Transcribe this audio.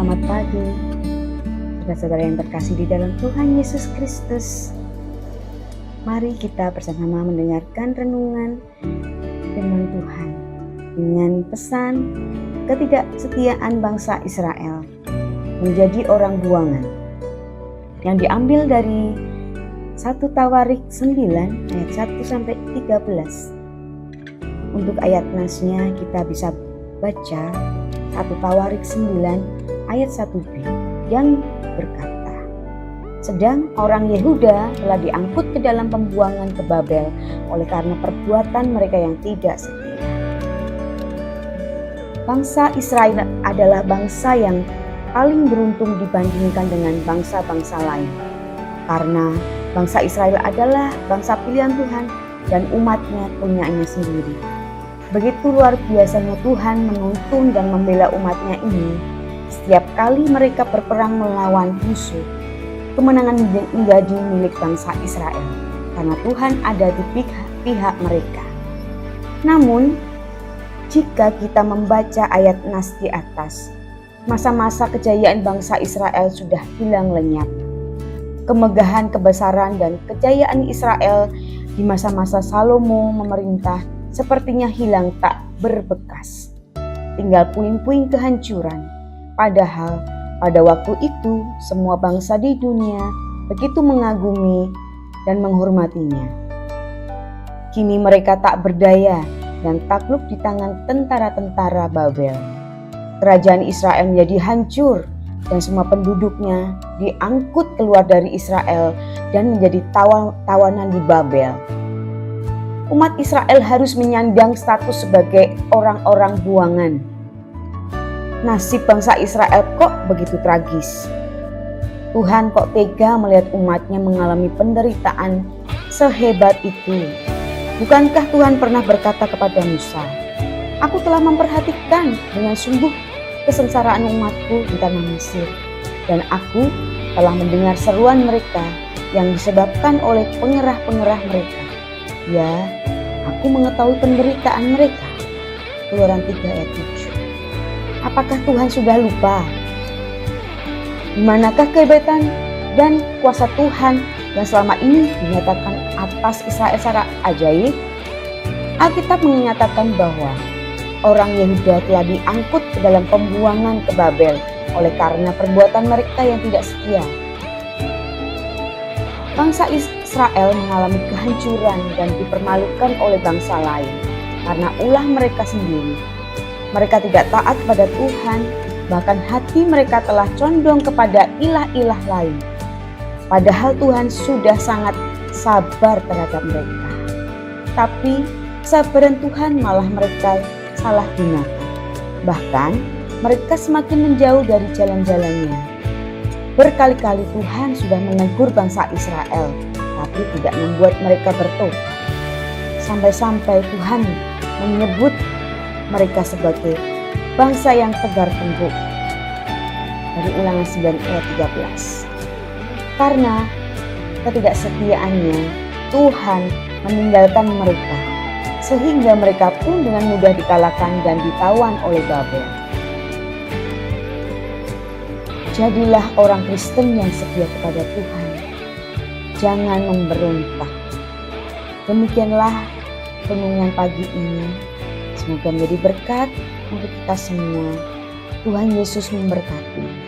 Selamat pagi, saudara-saudara yang terkasih di dalam Tuhan Yesus Kristus. Mari kita bersama-sama mendengarkan renungan firman Tuhan dengan pesan ketidaksetiaan bangsa Israel menjadi orang buangan yang diambil dari 1 Tawarik 9 ayat 1-13. Untuk ayat nasnya kita bisa baca 1 Tawarik 9 ayat 1b yang berkata, sedang orang Yehuda telah diangkut ke dalam pembuangan ke Babel oleh karena perbuatan mereka yang tidak setia. Bangsa Israel adalah bangsa yang paling beruntung dibandingkan dengan bangsa-bangsa lain, karena bangsa Israel adalah bangsa pilihan Tuhan dan umatnya punyanya sendiri. Begitu luar biasanya Tuhan menuntun dan membela umatnya ini. Setiap kali mereka berperang melawan musuh, kemenangan menjadi milik bangsa Israel karena Tuhan ada di pihak mereka. Namun, jika kita membaca ayat nas di atas, masa-masa kejayaan bangsa Israel sudah hilang lenyap. Kemegahan, kebesaran, dan kejayaan Israel di masa-masa Salomo memerintah sepertinya hilang tak berbekas. Tinggal puing-puing kehancuran. Padahal pada waktu itu semua bangsa di dunia begitu mengagumi dan menghormatinya. Kini mereka tak berdaya dan takluk di tangan tentara-tentara Babel. Kerajaan Israel menjadi hancur dan semua penduduknya diangkut keluar dari Israel dan menjadi tawanan di Babel. Umat Israel harus menyandang status sebagai orang-orang buangan. Nasib bangsa Israel kok begitu tragis? Tuhan kok tega melihat umatnya mengalami penderitaan sehebat itu? Bukankah Tuhan pernah berkata kepada Musa, "Aku telah memperhatikan dengan sungguh kesengsaraan umatku di tanah Mesir, dan aku telah mendengar seruan mereka yang disebabkan oleh pengerah-pengerah mereka. Ya, aku mengetahui penderitaan mereka." Keluaran 3 ayat 7. Apakah Tuhan sudah lupa? Di manakah kehebatan dan kuasa Tuhan yang selama ini dinyatakan atas Israel secara ajaib? Alkitab menyatakan bahwa orang Yehuda telah diangkut ke dalam pembuangan ke Babel oleh karena perbuatan mereka yang tidak setia. Bangsa Israel mengalami kehancuran dan dipermalukan oleh bangsa lain karena ulah mereka sendiri. Mereka tidak taat pada Tuhan, bahkan hati mereka telah condong kepada ilah-ilah lain. Padahal Tuhan sudah sangat sabar terhadap mereka. Tapi kesabaran Tuhan malah mereka salah gunakan. Bahkan mereka semakin menjauh dari jalan-jalannya. Berkali-kali Tuhan sudah menegur bangsa Israel, tapi tidak membuat mereka bertobat. Sampai-sampai Tuhan menyebut mereka sebagai bangsa yang tegar tengkuk. Dari Ulangan 9 ayat 13. Karena ketidaksetiaannya, Tuhan meninggalkan mereka, sehingga mereka pun dengan mudah dikalahkan dan ditawan oleh Babel. Jadilah orang Kristen yang setia kepada Tuhan. Jangan memberontak. Demikianlah renungan pagi ini. Semoga menjadi berkat untuk kita semua. Tuhan Yesus memberkati.